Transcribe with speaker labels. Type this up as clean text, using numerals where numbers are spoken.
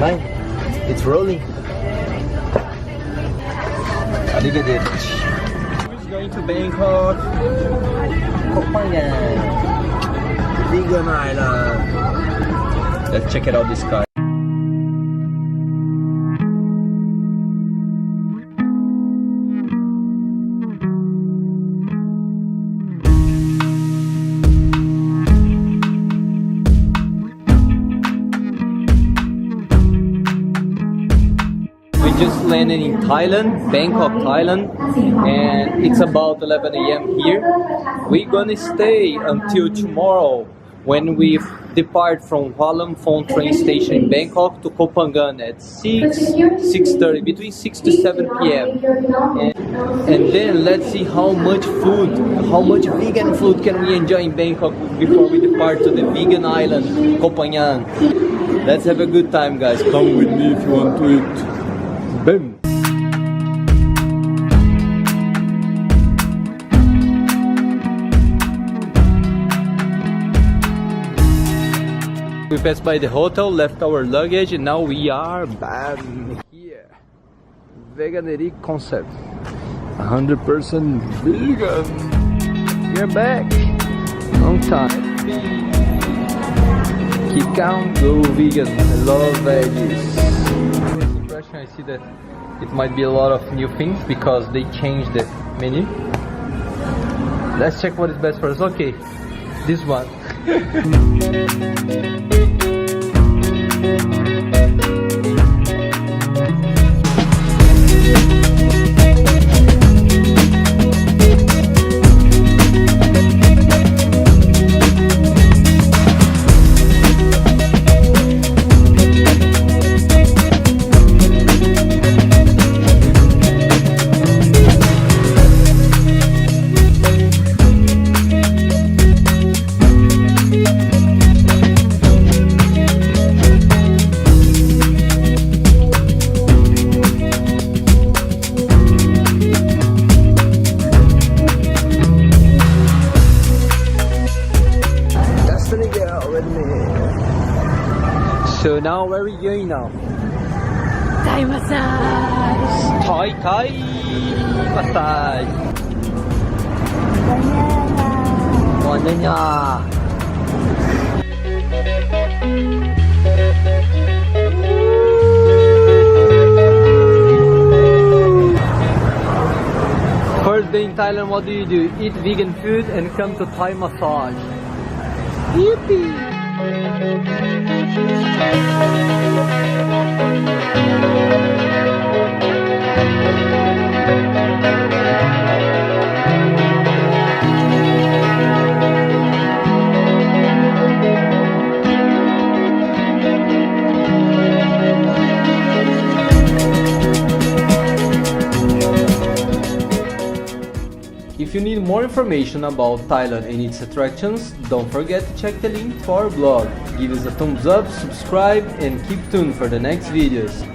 Speaker 1: Fine. It's rolling. Arrivederci. Who's going to Bangkok? Copenhagen. Vegan Island. Let's check it out this car. Just landed in Thailand, Bangkok, Thailand, and it's about 11 a.m. here. We're gonna stay until tomorrow when we depart from Phnom train station in Bangkok to Koh Phangan at 6:30, between 6 to 7 p.m. And then let's see how much vegan food can we enjoy in Bangkok before we depart to the vegan island, Koh Phangan. Let's have a good time, guys. Come with me if you want to eat. Boom. We passed by the hotel, left our luggage, and now we are here. Veganery concept. 100% vegan. We're back. Long time. Keep calm, go vegan. I love veggies. I see that it might be a lot of new things because they changed the menu. Let's check what is best for us. Okay, this one. So now where are we going now?
Speaker 2: Thai massage.
Speaker 1: Thai massage. Banana. First day in Thailand, what do? Eat vegan food and come to Thai massage. Yippee! If you need more information about Thailand and its attractions, don't forget to check the link to our blog. Give us a thumbs up, subscribe, and keep tuned for the next videos.